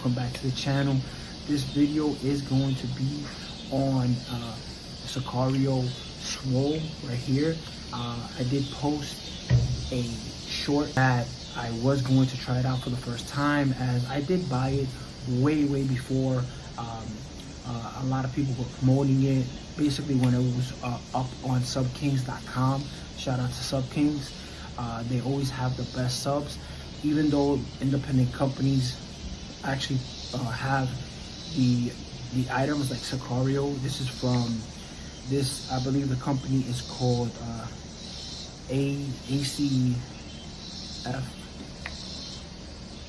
welcome back to the channel. This video is going to be on SICARIO SWOLE right here. I did post a short that I was going to try it out for the first time, as I did buy it way before a lot of people were promoting it. Basically when it was up on subkings.com. Shout out to SubKings. They always have the best subs, even though independent companies actually have the items like SICARIO. This is from this, I believe the company is called ACF.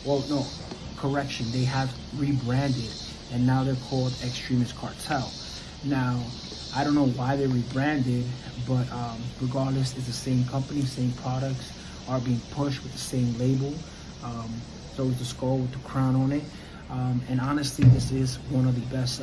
Well, no, correction, they have rebranded and now they're called Extremist Cartel. Now, I don't know why they rebranded, but regardless, it's the same company, same products are being pushed with the same label. So it's the skull with the crown on it. And honestly, this is one of the best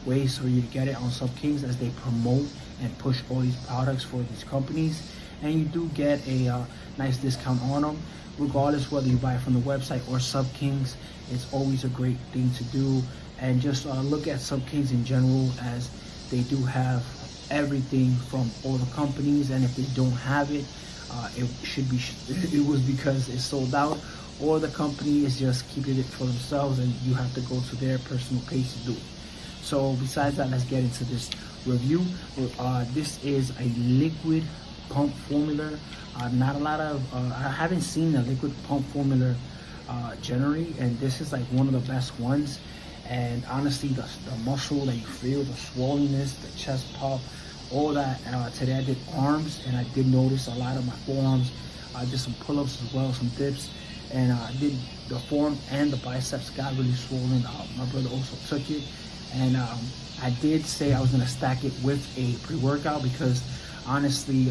ways for you to get it on SubKings, as they promote and push all these products for these companies. And you do get a nice discount on them, regardless whether you buy it from the website or SubKings. It's always a great thing to do. And just look at SubKings in general, as they do have everything from all the companies, and if they don't have it, it was because it's sold out, or the company is just keeping it for themselves and you have to go to their personal page to do it. So besides that, let's get into this review. This is a liquid pump formula. Not a lot of I haven't seen a liquid pump formula generally, and this is like one of the best ones. And honestly, the muscle that you feel, the swollenness, the chest pop, all that. Today I did arms, and I did notice a lot of my forearms. I did some pull-ups as well, some dips, and I did the forearm and the biceps got really swollen. My brother also took it, and I did say I was gonna stack it with a pre-workout, because honestly,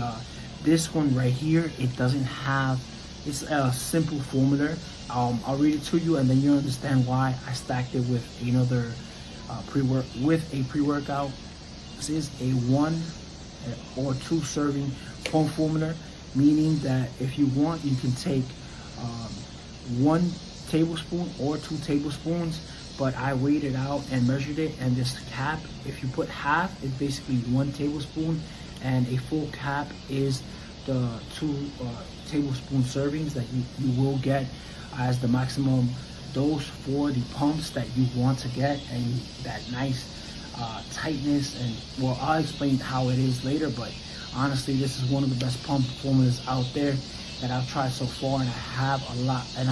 this one right here, it doesn't have, it's a simple formula. I'll read it to you, and then you'll understand why I stacked it with another pre-workout. This is a 1 or 2 serving pump formula, meaning that if you want, you can take 1 tablespoon or 2 tablespoons. But I weighed it out and measured it, and this cap, if you put half, it's basically 1 tablespoon, and a full cap is the 2 tablespoon servings that you will get as the maximum dose for the pumps that you want to get, and that nice tightness. And well, I'll explain how it is later, but honestly, this is one of the best pump formulas out there that I've tried so far, and I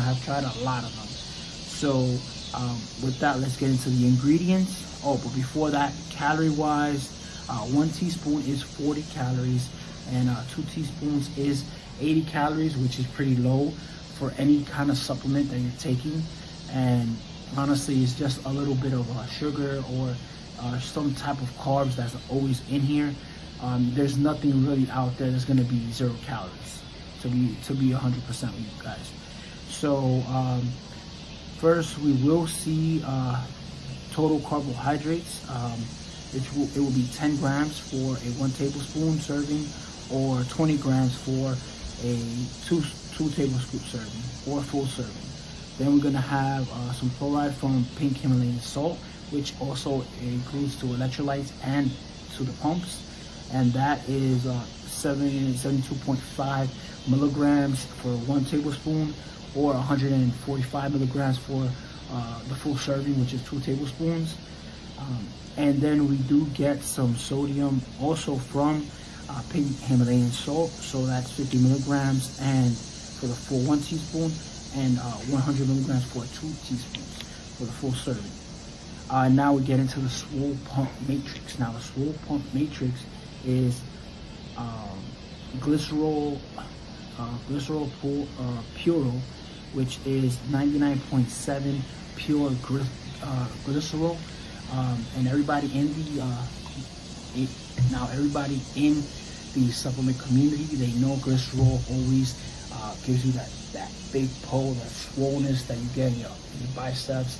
have tried a lot of them. So with that, let's get into the ingredients. Oh, but before that, calorie wise, 1 teaspoon is 40 calories, and 2 teaspoons is 80 calories, which is pretty low for any kind of supplement that you're taking. And honestly, it's just a little bit of sugar or some type of carbs that's always in here. There's nothing really out there that's going to be 0 calories, to be 100% with you guys. So first, we will see total carbohydrates. It will be 10 grams for a 1 tablespoon serving, or 20 grams for a 2 tablespoon serving, or full serving. Then we're gonna have some chloride from pink Himalayan salt, which also includes to electrolytes and to the pumps, and that is 72.5 milligrams for 1 tablespoon, or 145 milligrams for the full serving, which is 2 tablespoons. And then we do get some sodium also from pink Himalayan salt, so that's 50 milligrams, and for the full 1 teaspoon, and 100 milligrams for 2 teaspoons for the full serving. Now we get into the Swole Pump Matrix. Now the Swole Pump Matrix is glycerol puro, which is 99.7 pure glycerol. And everybody in the supplement community, they know glycerol always gives you that big pull, that swollenness that you get in your biceps,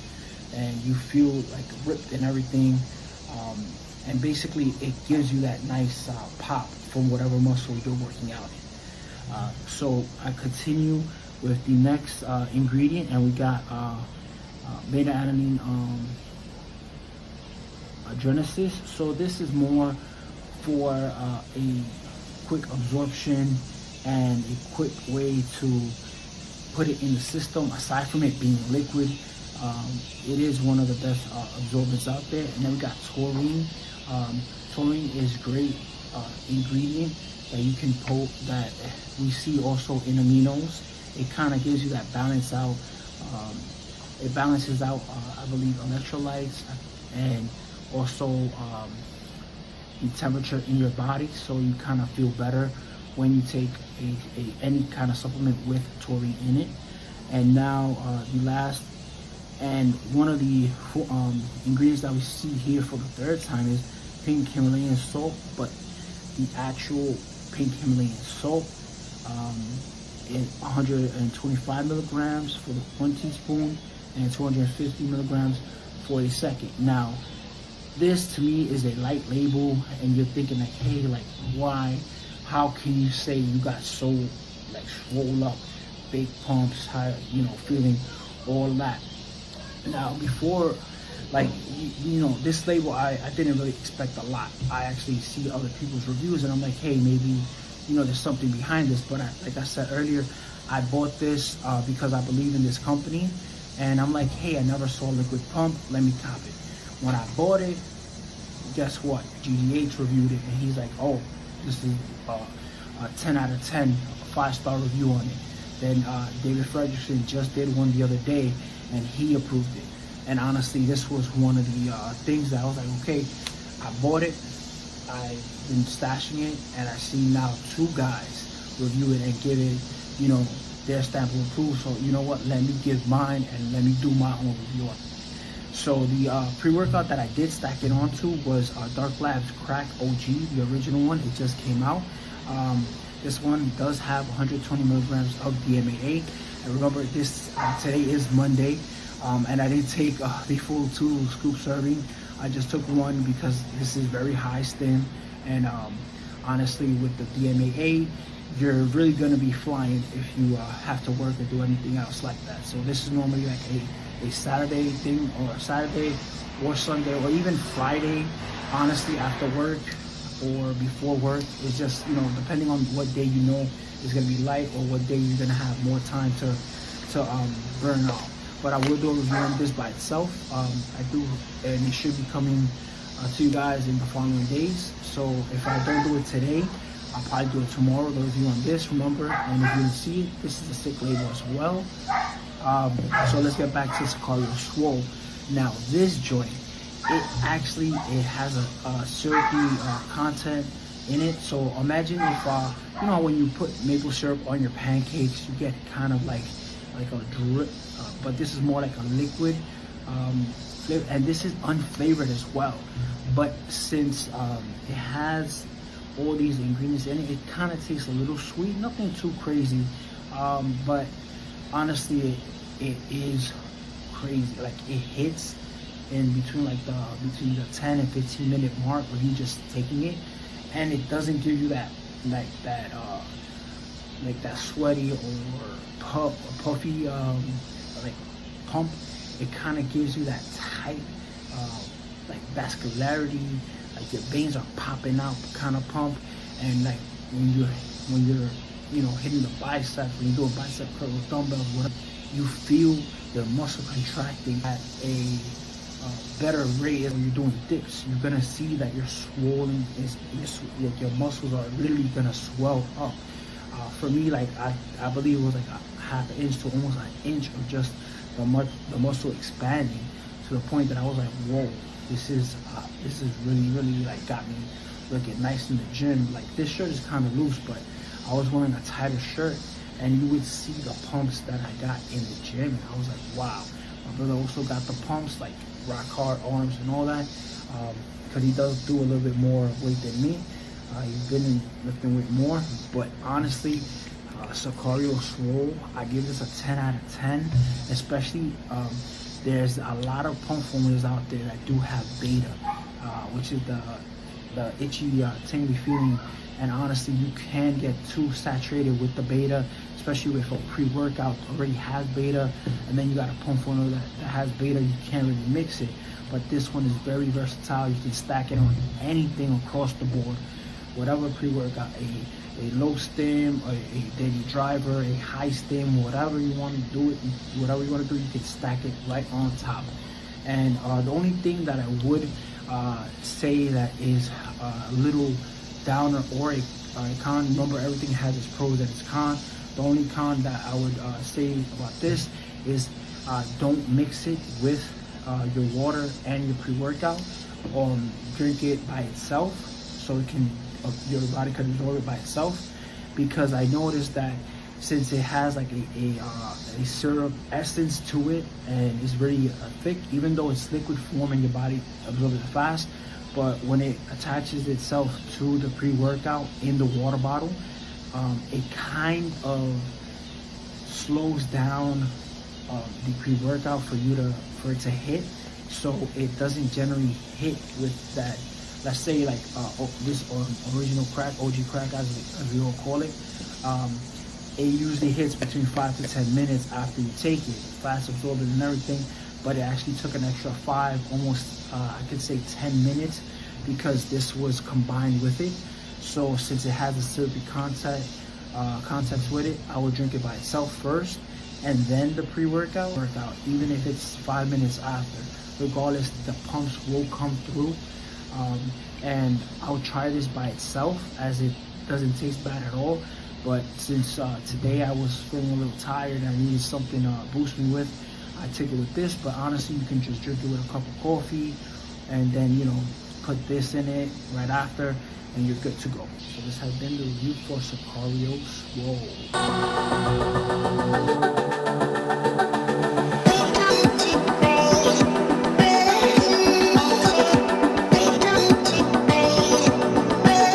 and you feel like ripped and everything. And basically, it gives you that nice pop from whatever muscle you're working out in. So I continue with the next ingredient, and we got beta-alanine adrenasis. So this is more for a quick absorption and a quick way to put it in the system. Aside from it being liquid, it is one of the best absorbents out there. And then we got taurine. Taurine is great ingredient that you can put, that we see also in aminos. It kind of gives you that balance out. It balances out, I believe, electrolytes and also the temperature in your body, so you kind of feel better when you take any kind of supplement with taurine in it. And now the last and one of the ingredients that we see here for the third time is pink Himalayan salt, but the actual pink Himalayan salt in 125 milligrams for the 1 teaspoon and 250 milligrams for a second. Now, this to me is a light label, and you're thinking like, hey, like, why? How can you say you got so like swole up, big pumps, high, you know, feeling all that? Now, before, like, you know, this label, I didn't really expect a lot. I actually see other people's reviews, and I'm like, hey, maybe, you know, there's something behind this. But like I said earlier, I bought this because I believe in this company, and I'm like, hey, I never saw liquid pump, let me cop it. When I bought it, guess what? GDH reviewed it, and he's like, oh, this is a 10 out of 10, 5-star review on it. Then David Frederickson just did one the other day, and he approved it. And honestly, this was one of the things that I was like, okay, I bought it, I've been stashing it, and I see now 2 guys review it and give it, you know, their stamp of approval. So you know what, let me give mine and let me do my own review on it. So the pre-workout that I did stack it onto was Dark Labs Crack OG, the original one. It just came out. This one does have 120 milligrams of DMAA. And remember, this today is Monday, and I didn't take the full 2 scoop serving. I just took 1 because this is very high stim, and honestly, with the DMAA, you're really gonna be flying if you have to work or do anything else like that. So this is normally like a Saturday thing, or Saturday or Sunday, or even Friday, honestly, after work or before work. It's just, you know, depending on what day you know is going to be light, or what day you're going to have more time to burn off. But I will do a review on this by itself. I do, and it should be coming to you guys in the following days. So if I don't do it today, I'll probably do it tomorrow, the review on this, remember. And if you didn't see it, this is a sick label as well. So let's get back to SICARIO Swole. Now this joint, it has a syrupy content in it. So imagine if you know when you put maple syrup on your pancakes, you get kind of like a drip, but this is more like a liquid flavor, and this is unflavored as well. But since it has all these ingredients in it, it kind of tastes a little sweet, nothing too crazy, but honestly, it is crazy. Like, it hits in between between the 10 and 15 minute mark where you're just taking it, and it doesn't give you that sweaty or puffy like pump. It kind of gives you that tight like vascularity, like your veins are popping out kind of pump. And like when you're you know hitting the biceps, when you're doing bicep curl with dumbbells, whatever, you feel your muscle contracting at a better rate. When you're doing dips, you're gonna see that you're swollen. Like your muscles are literally gonna swell up. For me, like I believe it was like a half an inch to almost an inch of just the muscle expanding, to the point that I was like, whoa, this is really like got me looking nice in the gym. Like, this shirt is kind of loose, but I was wearing a tighter shirt, and you would see the pumps that I got in the gym, and I was like, wow. My brother also got the pumps, like rock hard arms and all that, because he does do a little bit more weight than me. He's been lifting weight more, but honestly, SICARIO Swole, I give this a 10 out of 10, especially there's a lot of pump formulas out there that do have beta, which is the itchy, tingly feeling. And honestly, you can get too saturated with the beta, especially if a pre-workout already has beta, and then you got a pump formula that has beta, you can't really mix it. But this one is very versatile. You can stack it on anything across the board. Whatever pre-workout, a low stim, a daily driver, a high stim, whatever you want to do it, whatever you want to do, you can stack it right on top. And the only thing that I would say that is a little downer or a con, remember everything has its pros and its cons. The only con that I would say about this is don't mix it with your water and your pre-workout. Drink it by itself so it can your body can absorb it by itself, because I noticed that since it has like a syrup essence to it and it's really thick, even though it's liquid form and your body absorbs it fast, but when it attaches itself to the pre-workout in the water bottle, it kind of slows down the pre-workout for it to hit, so it doesn't generally hit with that. Let's say like this original crack, OG crack as we all call it. It usually hits between 5 to 10 minutes after you take it, fast absorbing and everything. But it actually took an extra 5, almost I could say 10 minutes, because this was combined with it. So since it has a syrupy content with it, I would drink it by itself first, and then the pre-workout even if it's 5 minutes after. Regardless, the pumps will come through. And I'll try this by itself, as it doesn't taste bad at all. But since today I was feeling a little tired and I needed something to boost me with, I took it with this. But honestly, you can just drink it with a cup of coffee, and then put this in it right after, and you're good to go. So this has been the review for SICARIO SWOLE.